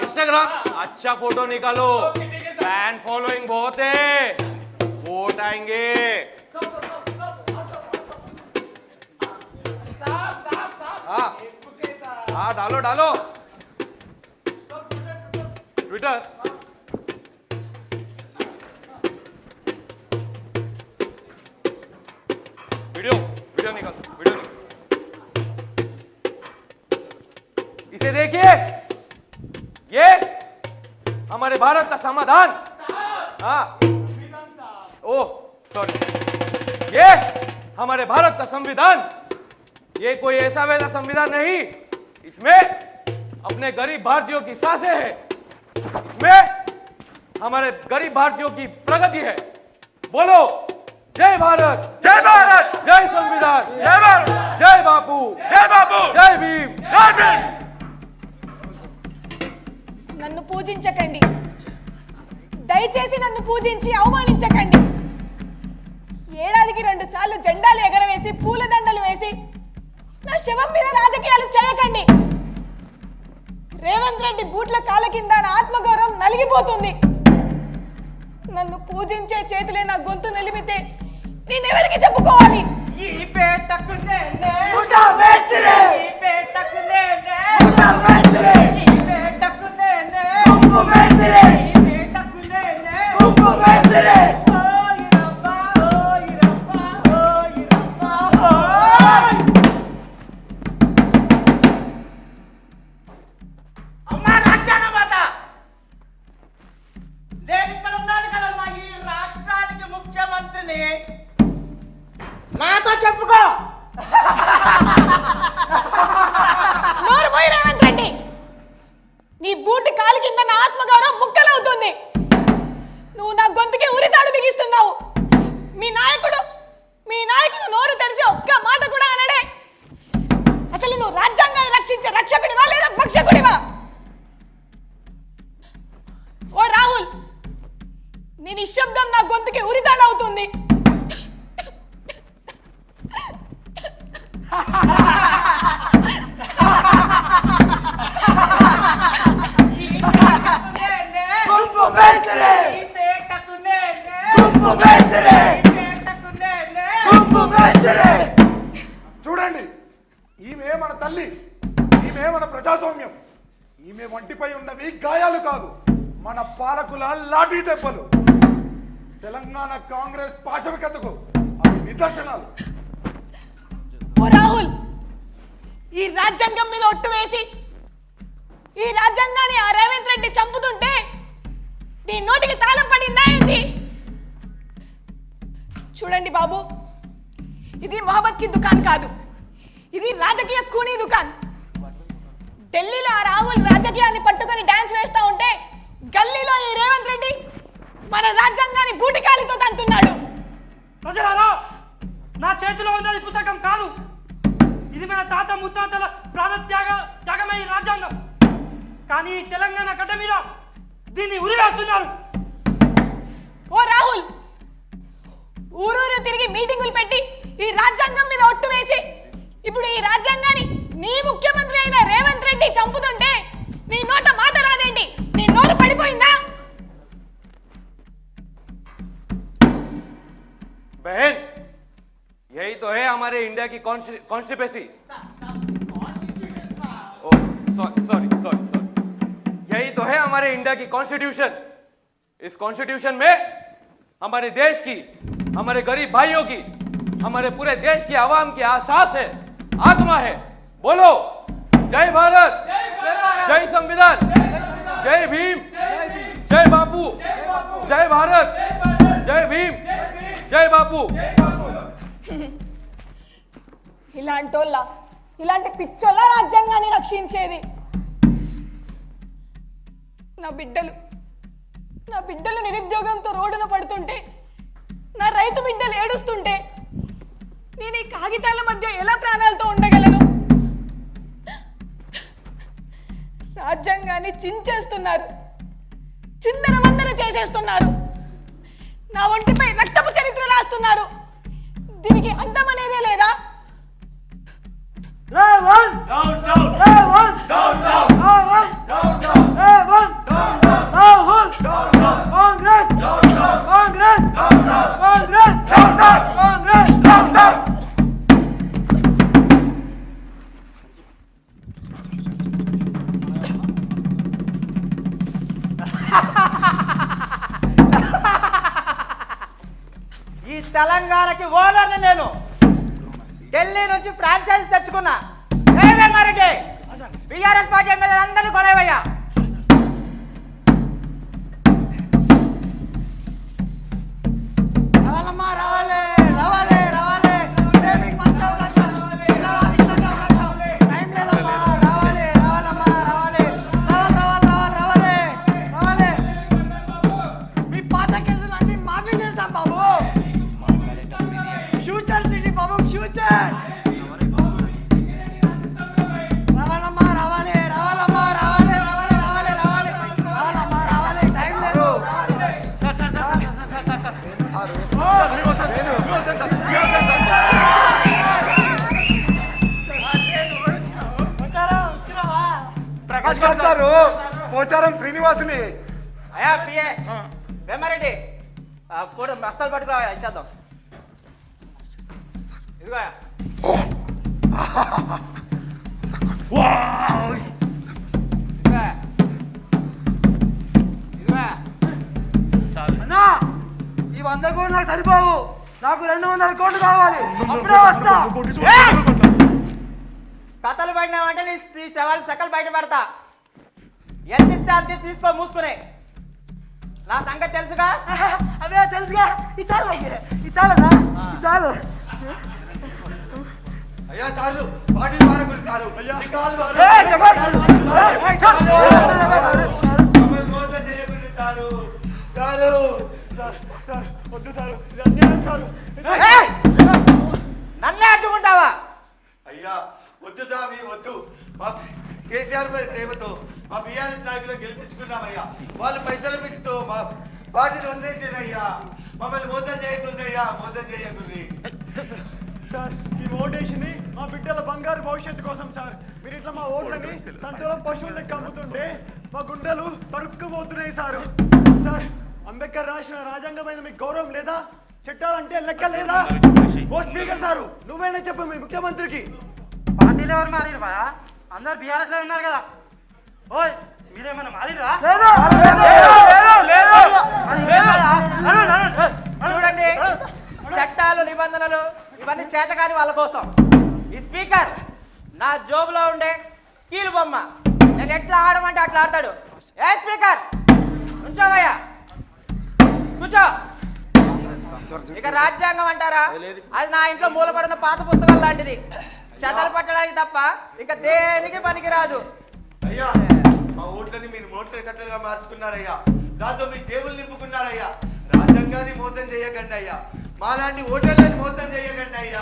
Instagram अच्छा photo निकालो, fan following बहुत है, वोट आएंगे। हाँ डालो डालो ट्विटर। वीडियो वीडियो निकाल, वीडियो निकाल। इसे देखिए, ये हमारे भारत का समाधान। हाँ ओह सॉरी, ये हमारे भारत का संविधान। ये कोई ऐसा वैसा संविधान नहीं, इसमें अपने गरीब भारतीयों की सांसें हैं, इसमें हमारे गरीब भारतीयों की प्रगति है। बोलो जय भारत, जय भारत, जय संविधान, जय भारत, जय बापू, जय बापू, जय भीम, जय भीम। నన్ను పూజించకండి, దయచేసి నన్ను పూజించి అవమానించకండి. ఏడాదికి 2 సార్లు జెండాలు ఎగరవేసి పూలదండలు వేసి నా శవం మీద రాజకీయాలు చేయకండి. రేవంత్ రెడ్డి బూట్ల కాళ్ళ కింద నా ఆత్మగౌరవం నలిగిపోతుంది. నన్ను పూజించే చేతులే నా గొంతు నిలిమితే నేనెవరికి చెప్పుకోవాలి? ఈ పేటకునే ముఠా మేస్త్రి, ఈ పేటకునే ముఠా మేస్త్రి, ఈ పేటకునే కుంకు మేస్త్రి, ఈ పేటకునే కుంకు మేస్త్రి. ఓయ్ రబ్బా, ఓయ్ రబ్బా, ఓయ్ రబ్బా, ఓయ్. దేవుడివా లేదా భక్షకుడివా? ఓ రాహుల్, నీ నిశ్శబ్దం నా గొంతుకి ఉరితాడవుతుంది. గుంపు మేస్త్రి గుంపు మేస్త్రి గుంపు మేస్త్రి. చూడండి, ఈమె మన తల్లి, ఈమె మన ప్రజాస్వామ్యం. ఈమె వంటిపై ఉన్నవి గాయాలు కాదు, మన పాలకుల లాఠీ దెబ్బలు. తెలంగాణ కాంగ్రెస్ పాశవికతకు అవి నిదర్శనాలు. ఓ రాహుల్, ఈ రాజ్యాంగం మీద ఒట్టు వేసి ఈ రాజ్యాంగాన్ని ఆ రేవంత్ రెడ్డి చంపుతుంటే నీ నోటికి తాళం పడిందా ఏంది? చూడండి బాబు, ఇది మొహమ్మద్ కి దుకాన్ కాదు, ఇది రాజకీయ కూనీ దుకాన్. ఢిల్లీలో ఆ రాహుల్ రాజకీయాన్ని పట్టుకొని డాన్స్ వేస్తా ఉంటే గల్లీలో ఈ రేవంత్ రెడ్డి మన రాజ్యాంగాన్ని బూటికాలితో తంతున్నాడు. ప్రజలారా, నా చేతిలో ఉన్నది పుస్తకం కాదు, ఇది మన తాత ముత్తాతల త్యాగమే ఈ రాజ్యాంగం. కానీ తెలంగాణ గడ్డ మీద దీన్ని ఉరివేస్తున్నారు. ఓ రాహుల్, ఊరూరు తిరిగి మీటింగులు పెట్టి ఈ రాజ్యాంగం మీద ఒట్టు వేసి ఇప్పుడు ఈ రాజ్యాంగాన్ని నీ ముఖ్యమంత్రి అయిన రేవంత్ రెడ్డి చంపుతుంటే నీ నోట మాట రాదేంటి? నీ నోరు పడిపోయిందా? बहन, यही तो है हमारे इंडिया की कॉन्स्टिट्यूशन। सॉरी, यही तो है हमारे इंडिया की कॉन्स्टिट्यूशन। इस कॉन्स्टिट्यूशन में हमारे देश की, हमारे गरीब भाइयों की, हमारे पूरे देश की आवाम की आसास है, आत्मा है। बोलो जय भारत, जय संविधान, जय भीम, जय बापू, जय भारत, जय भीम, जय बापू। ఇలాంటోళ్ళ, ఇలాంటి పిచ్చోళ్ళ రాజ్యాంగాన్ని రక్షించేది? నా బిడ్డలు నిరుద్యోగంతో రోడ్డున పడుతుంటే, నా రైతు బిడ్డలు ఏడుస్తుంటే నేను ఈ కాగితాల మధ్య ఎలా ప్రాణాలతో ఉండగలను? రాజ్యాంగాన్ని చించేస్తున్నారు, చిందరవందర చేసేస్తున్నారు, నా ఒంటిపై రక్తపు చరిత్ర రాస్తున్నారు. దీనికి అంతం అనేదే లేదా? Revanth down down, Revanth down down, Revanth down down, Revanth down down, Rahul down down, Congress down down, Congress down down, Congress down down, Congress down down. ఈ తెలంగాణకి ఓనర్ని నేను. ఢిల్లీ నుంచి ఫ్రాంచైజ్ తెచ్చుకున్నా. రెడ్డి బీఆర్ఎస్ పార్టీ ఎమ్మెల్యే అందరినీ కొనేవయ్యా. రావాలమ్మా, రావాలి రావాలి రావాలి, ఇదే మీకు మంచి అవకాశం, ఇలా రాజకీయ అవకాశం. టైం లేదమ్మా, రావాలి రావాలమ్మా, రావాలి రావాలి రావాలి రావాలి రావాలి. మీ పాత కేసులు అన్ని మాఫీ చేస్తాం బాబు. ఫ్యూచర్ సిటీ బాబు, ఫ్యూచర్. రావాలమ్మా, రావాలి రావాలమ్మా, రావాలి రావాలి రావాలి రావాలి రావాలమ్మా, రావాలి. టైం లేదు. ప్రకాష్ గారు, పోచారం శ్రీనివాసుని. అయ్యా పిఏ వేమారెడ్డి, కూడా మస్తాలు పట్టుకో, ఇచ్చేద్దాం. ఇదిగో అన్నా, ఈ 100 కోట్లు నాకు సరిపోవు, నాకు 200 కోట్లు కావాలి, అప్పుడే వస్తా. కథలు పడినావంటే నీ సవాలు సకలు బయట పడతా. ఎంత ఇస్తే అంత తీసుకో, మూసుకునే. నా సంగతి తెలుసుగా. అవే తెలుసుగా. ఈ చాలు, ఈ చాలన్నా, ఈ చాలు. అయ్యా సార్లు, పార్టీ వారి గురించి సారు. అయ్యా సారు, సార్ వద్దు సారు, ఇది అన్యాయం సారు. నన్నే అడ్డుకుంటావా? అయ్యా వద్దు స్వామి, వద్దు. కేసీఆర్ పై ప్రేమతో మా బీఆర్ఎస్ నాయకులను గెలిపించుకున్నామయ్యా. వాళ్ళు పైసలు పిచ్చుతో మా పార్టీని వదిలేసారయ్యా. మమ్మల్ని మోసం చేయకుండ్రయ్యా, మోసం చేయకుండ్రి. సార్ ఈ ఓటేసింది మా బిడ్డల బంగారు భవిష్యత్తు కోసం సార్. మీరు ఇట్లా మా ఓట్లని సంతలో పశువులకి అమ్ముతుంటే మా గుండెలు పరుక్కుపోతున్నాయి సార్. సార్ అంబేద్కర్ రాసిన రాజ్యాంగమైన మీకు గౌరవం లేదా? చట్టాలంటే లెక్క లేదా? ఓ స్పీకర్ సారు, నువ్వేనా చెప్పు మీ ముఖ్యమంత్రికి. పార్టీలు ఎవరు మారిరా? అందరు బీఆర్ఎస్ లో ఉన్నారు కదా. ఓయ్ మీరేమన్నా మారిరా? చూడండి, చట్టాలు నిబంధనలు ఇవన్నీ చేతకాని వాళ్ళ కోసం. ఈ స్పీకర్ నా జోబులో ఉండే కీలు బొమ్మ. నేను ఎట్లా ఆడమంటే అట్లా ఆడతాడు. ఏ స్పీకర్ నుంచోవయ్యా, కూర్చో. ఇక రాజ్యాంగం అంటారా? అది నా ఇంట్లో మూలపడిన పాత పుస్తకం లాంటిది. చెదలు పట్టడానికి తప్ప ఇంకా దేనికి పనికిరాదు. అయ్యా మా ఓట్లని మీరు మోట్ల కట్టలుగా మార్చుకున్నారయ్యా. దాంతో మీ జేబులు నింపుకున్నారయ్యా. రాజ్యాంగాన్ని మోసం చేయకండి అయ్యా. మాలాంటి ఓటర్లను మోసం చేయకండి అయ్యా.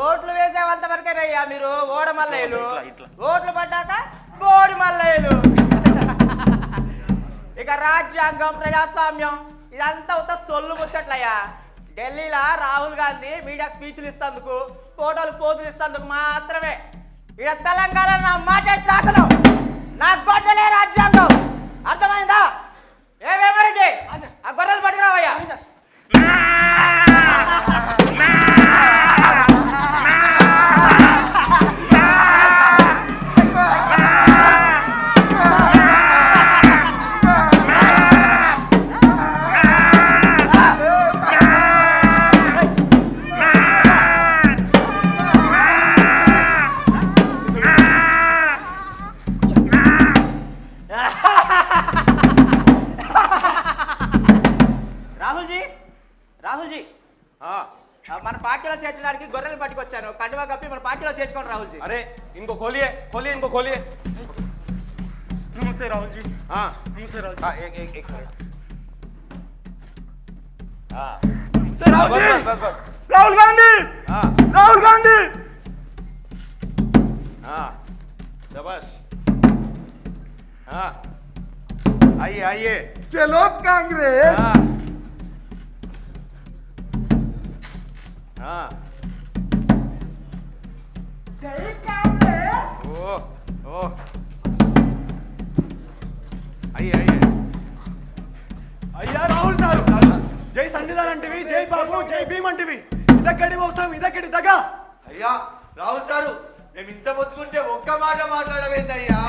ఓట్లు వేసేవంత వరకేనయ్యా మీరు ఓడ మల్లయ్యలు. ఓట్లు పడ్డాక బోడి మల్లయ్యలు. ఇక రాజ్యాంగం, ప్రజాస్వామ్యం ఇదంతా ఉత్త సొల్లు ముచ్చట్లయ్యా. ఢిల్లీలో రాహుల్ గాంధీ మీడియాకు స్పీచ్లు ఇస్తందుకు, ఫోటోలు పోజులు ఇస్తందుకు మాత్రమే. ఇక్కడ తెలంగాణ నా మాట శాసనం, నా గొడ్డలే రాజ్యాంగం. అర్థమైందా? ఏమేమరెడ్డి ఆ గొర్రెలు పట్టుకురావయ్యా. రాహుల్జీ మన పార్టీలో చేర్చడానికి గొర్రెలు పట్టుకొచ్చాను. కండువా కప్పి మన పార్టీలో చేర్చుకోండి రాహుల్జీ. अरे इनको खोलिए खोलिए इनको खोलिए. నమస్తే రాహుల్ జీ. हाँ నమస్తే రాహుల్ జీ. हाँ एक हाँ రాహుల్ జీ. बस बस రాహుల్ గాంధీ, हाँ రాహుల్ గాంధీ. हाँ शाबाश. हाँ आइए आइए. చలో కాంగ్రెస్. हाँ हाँ ओ ओ आइए आइए. అయ్యా రాహుల్ సార్, జై సంవిధాన్ అంటివి, జై బాబు, జై భీమ్ అంటివి. ఇదక్కడి మోసం, ఇదక్కడి దగా. అయ్యా రాహుల్ సారు, మేము ఇంత మొత్తుకుంటే ఒక్క మాట మాట్లాడవేందయ్యా?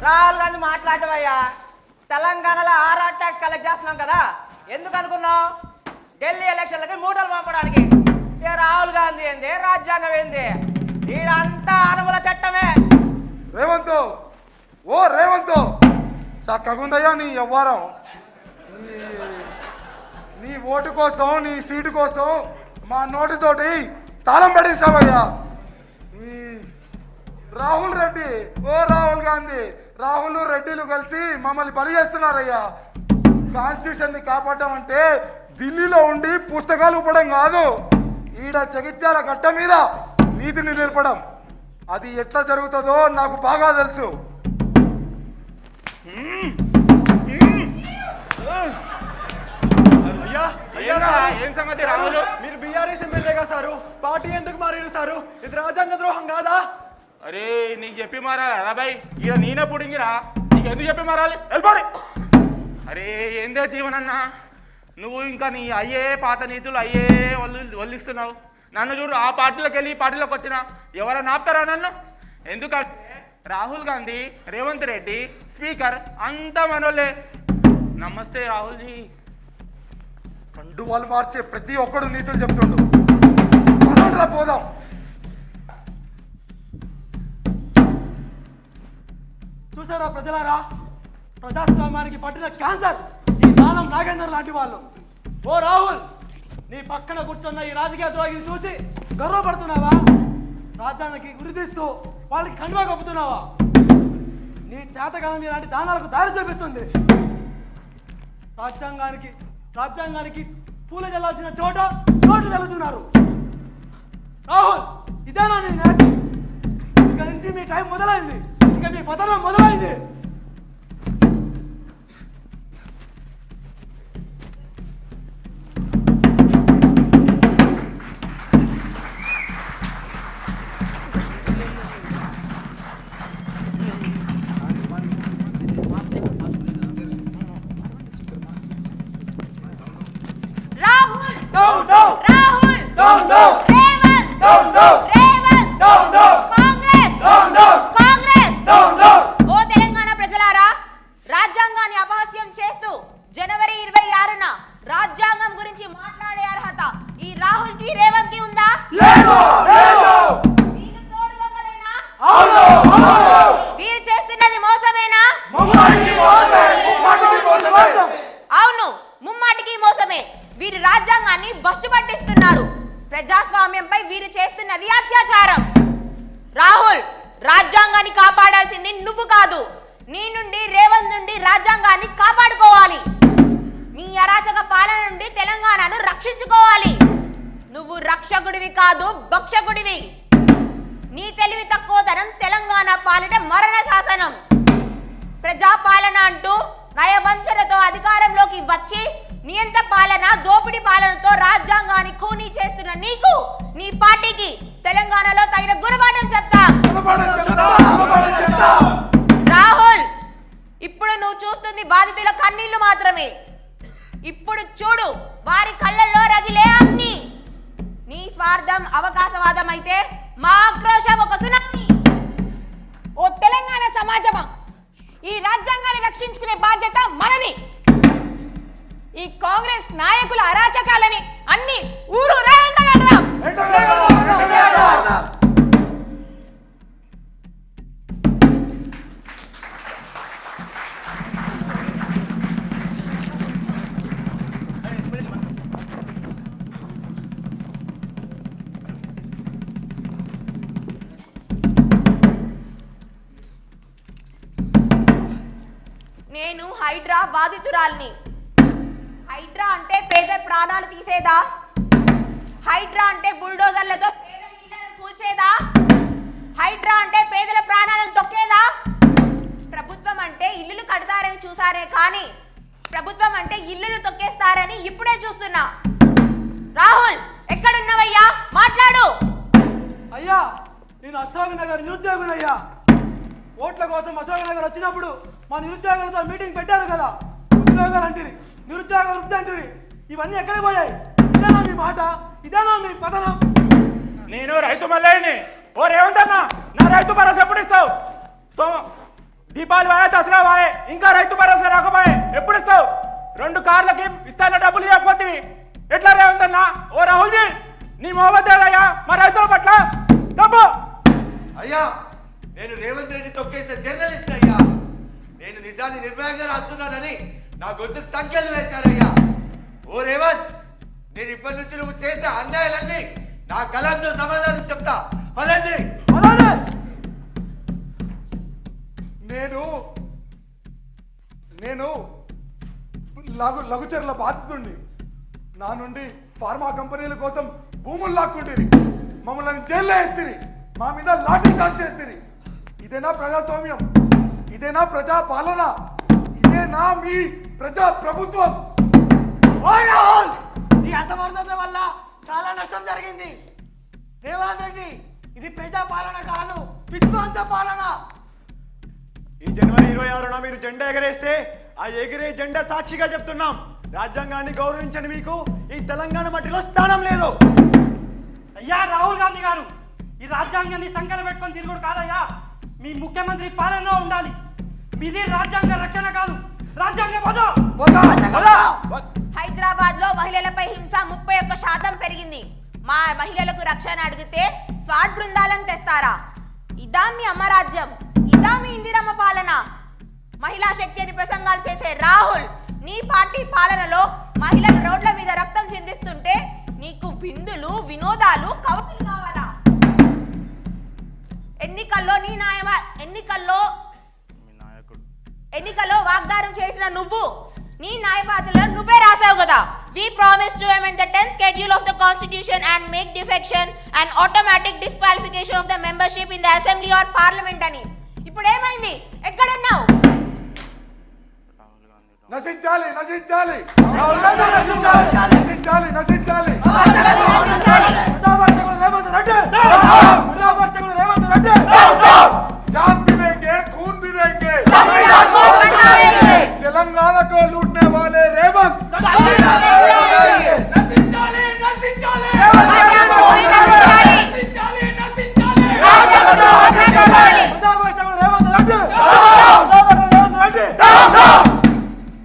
రాహుల్ గాంధీ మాట్లాడవయ్యా. తెలంగాణలో ఆర్ఆర్ ట్యాక్స్ కలెక్ట్ చేస్తున్నాం కదా, ఎందుకు అనుకున్నావు? ఢిల్లీ ఎలక్షన్లకి మూటలు పంపడానికి. ఏ రాహుల్ గాంధీ ఏంది, రాజ్యాంగం ఏంది? వీడంతా అనుమల చట్టమే. రేవంత్, ఓ రేవంత్, చక్కగుందయ్యా నీ వ్యవహారం. నీ ఓటు కోసం, నీ సీటు కోసం మా నోటితోటి తాళం పడేసావయ్యా. ఈ రాహుల్ రెడ్డి, ఓ రాహుల్ గాంధీ, రాహుల్ రెడ్డిలు కలిసి మమ్మల్ని బలి చేస్తున్నారయ్యా. కాన్స్టిట్యూషన్ ని కాపాడటం అంటే ఢిల్లీలో ఉండి పుస్తకాలు ఇవ్వడం కాదు, ఈడ జగిత్యాల గడ్డ మీద నీతిని నిలపడం. అది ఎట్లా జరుగుతుందో నాకు బాగా తెలుసు. అయ్యా అయ్యా ఏంరా, సారు, ఏం సంగతి సారు, రాహుల్? మీరు బీఆర్ఎస్ ఎమ్మెల్యేగా సారు, పార్టీ ఎందుకు మారారు సారు? ఇది రాజ్యాంగ ద్రోహం కాదా? అరే నీకు చెప్పి మారాలి అలా బాయ్, ఇక నేనే పుడింగిరా, నీకు ఎందుకు చెప్పి మారాలి? వెళ్ళిపోయి. అరే ఏందే జీవనన్నా, నువ్వు ఇంకా నీ అయ్యే పాత నీతులు అయ్యే వల్లిస్తున్నావు. నన్ను చూడు, ఆ పార్టీలోకి వెళ్ళి ఈ పార్టీలోకి వచ్చిన ఎవరైనా ఆపుతారా నన్ను? ఎందుకంటే రాహుల్ గాంధీ, రేవంత్ రెడ్డి, స్పీకర్ అంతా మనోళ్ళే. నమస్తే రాహుల్జీ. కండు వాళ్ళు మార్చే ప్రతి ఒక్కడు నీతులు చెప్తుండు. పదండ్రా పోదాం. చూసారా ప్రజలారా, ప్రజాస్వామ్యానికి పట్టిన క్యాన్సర్ ఈ దానం నాగేందర్ లాంటి వాళ్ళు. ఓ రాహుల్, నీ పక్కన కూర్చున్న ఈ రాజకీయ ద్రోహిని చూసి గర్వపడుతున్నావా? రాజ్యానికి గురితీస్తూ వాళ్ళకి కండువా కప్పుతున్నావా? నీ చేతగానం ఇలాంటి దానాలకు దారి చూపిస్తుంది. రాజ్యాంగానికి పూల చల్లాల్సిన చోట చోటు చల్లుతున్నారు. రాహుల్, ఇదేనా నీ నేత? ఇక నుంచి మీ టైం మొదలైంది, ఇక మీ పతనం మొదలైంది. ప్రజాస్వామ్యంపై వీరు చేస్తున్నది అత్యాచారం. రాహుల్, రాజ్యాంగాన్ని కాపాడాల్సింది నువ్వు కాదు, నీ నుండి రేవంత్ నుండి రాజ్యాంగాన్ని కాపాడుకోవాలి. నీ అరాచక పాలన నుండి తెలంగాణను రక్షించుకోవాలి. నువ్వు రక్షకుడివి కాదు, భక్షకుడివి. నీ తెలివి తక్కువతనం తెలంగాణ పాలిట మరణ శాసనం. ప్రజాపాలన అంటూ నయవంచనతో అధికారంలోకి వచ్చి నియంత పాలన, దోపిడీ పాలనతో రాజ్యాంగాన్ని ఖూనీ చేస్తున్న నీకు, నీ పార్టీకి తెలంగాణలో తగిన గుణపాఠం చెప్తా. రాహుల్, ఇప్పుడు నువ్వు చూస్తుంది బాధితుల కన్నీళ్లు మాత్రమే. ఇప్పుడు చూడు వారి కళ్ళల్లో రగిలే అగ్ని. నీ స్వార్థం అవకాశవాదం అయితే మా ఆక్రోశం ఒక సునామీ. ఓ తెలంగాణ సమాజమా, ఈ రాజ్యాంగాన్ని రక్షించుకునే బాధ్యత మనది. ఈ కాంగ్రెస్ నాయకుల అరాచకాలని అన్ని ఊరు రాయండగడదాం. నేను హైడ్రా బాధితురాల్ని. హైడ్రా అంటే పేద ప్రాణాలు తీసేదా? హైడ్రా అంటే బుల్డోజర్లతో పేదల ఇళ్లను కూల్చేదా? హైడ్రా అంటే పేదల ప్రాణాలను తొక్కేదా? ప్రభుత్వం అంటే ఇల్లులు కడతారని చూసారే కానీ ప్రభుత్వం అంటే ఇల్లులు తొక్కేస్తారని ఇప్పుడే చూస్తున్నా. రాహుల్, ఎక్కడున్నావయ్యా? మాట్లాడు. అయ్యా, నేను అశోక్ నగర్ నిరుద్యోగునయ్యా. ఓట్ల కోసం అశోక్ నగర్ వచ్చినప్పుడు మా నిరుద్యోగులతో మీటింగ్ పెట్టారు కదా. ఉద్యోగాలు అంటిరి, నిరుద్యోగ వృద్ధి అంటిరి, ఇవన్నీ ఎక్కడికి పోయాయి? ఇదేనా మీ మాట? ఇదేనా మీ పతనం? నేను రైతు మల్లయ్యని. ఓ రేవంత్ అన్న, నా రైతు భరోసా ఎప్పుడు ఇస్తావు? దీపావళి వాయే, దసరా వాయే, ఇంకా రైతు భరోసా రాకపోయే, ఎప్పుడు ఇస్తావు? 2 కార్లకి ఇస్తాన డబ్బులు ఇవ్వకపోతే ఎట్లా రేవంత్ అన్న? ఓ రాహుల్జీ, నీ మొహమ్మద్ మా రైతుల పట్ల డబ్బు. అయ్యా, నేను రేవంత్ రెడ్డి తొక్కేసిన జర్నలిస్ట్ అయ్యా. నేను నిజాన్ని నిర్భయంగా రాస్తున్నానని నా గొంతుకు సంఖ్యలు వేశారయ్యా. ఓ రేవంత్, నేను ఇప్పటి నుంచి నువ్వు చేసే అన్యాయాలన్నీ నా కలంతో సమాధానం చెప్తా. పదండి. నేను లఘుచర్ల బాధితుడిని. నా నుండి ఫార్మా కంపెనీల కోసం భూములు లాక్కుంటుంది, మమ్మల్ని జైల్లో వేస్తుంది, మా మీద లాఠీ చార్జ్ చేస్తుంది. ఇదేనా ప్రజాస్వామ్యం? ఇదేనా ప్రజా పాలన? ఇదేనా మీ ప్రజా ప్రభుత్వం? ఈ అసమర్థత వల్ల చాలా నష్టం జరిగింది. రేవంత్ రెడ్డి, ఇది ప్రజా పాలన కాదు, విధ్వంస పాలన. ఈ జనవరి 26న మీరు జెండా ఎగరేస్తే ఆ ఎగిరే జెండా సాక్షిగా చెప్తున్నాం, రాజ్యాంగాన్ని గౌరవించని మీకు ఈ తెలంగాణ మట్టిలో స్థానం లేదు. అయ్యా రాహుల్ గాంధీ గారు, ఈ రాజ్యాంగాన్ని సంకలం పెట్టుకొని తిరుగుడు కాదయ్యా. మీ ముఖ్యమంత్రి పాలనలో ఉండాలి. మీది రాజ్యాంగ రక్షణ కాదు, రాజ్యాంగ హైదరాబాద్ లో మహిళలపై హింస 31% పెరిగింది. మా మహిళలకు రక్షణ అడిగితే స్వాట్ బృందాలను తెస్తారా? ఇదా మీ అమరాజ్యం? ఇదా మీ ఇందిరమ్మ పాలన? మహిళా శక్తి అని ప్రసంగాలు చేసే రాహుల్, నీ పార్టీ పాలనలో మహిళలు రోడ్ల మీద రక్తం చిందిస్తుంటే నీకు విందులు, వినోదాలు, కౌతులు కావాలా? ఎన్నికల్లో వాగ్దానం చేసిన నువ్వు నీ న్యాయవాదులో నువ్వే రాసావు కదా, we promise to amend the 10th schedule of the constitution and make defection an automatic disqualification of the membership in the assembly or parliament అని. ఇప్పుడు ఏమైంది? ఎక్కడున్నావు? నశించాలి నశించాలి నశించాలి నశించాలి నశించాలి రేవంత్ రెడ్డి రేవంత్ రెడ్డి जान भी देंगे खून भी देंगे तेलंगाना को लूटने वाले रेवंत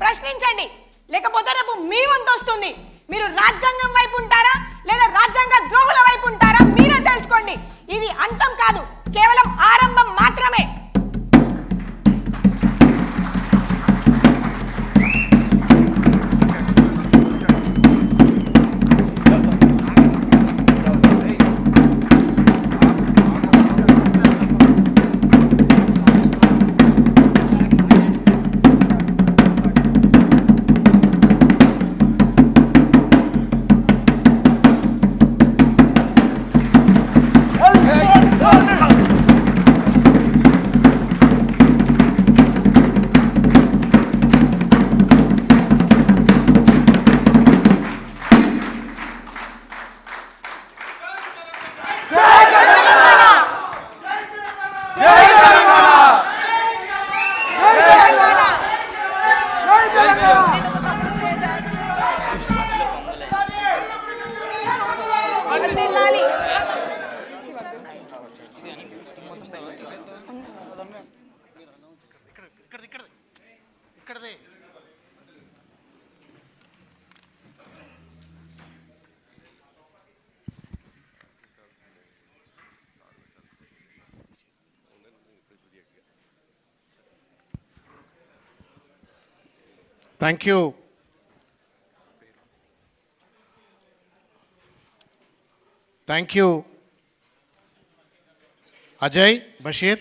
ప్రశ్నించండి, లేకపోతే రేపు మీ వంతు వస్తుంది. మీరు రాజ్యాంగం వైపు ఉంటారా లేదా రాజ్యాంగ ద్రోహుల వైపు ఉంటారా మీరే తెలుసుకోండి. ఇది అంతం కాదు, కేవలం ఆరంభం మాత్రమే. Thank you. Thank you. Ajay, Bashir.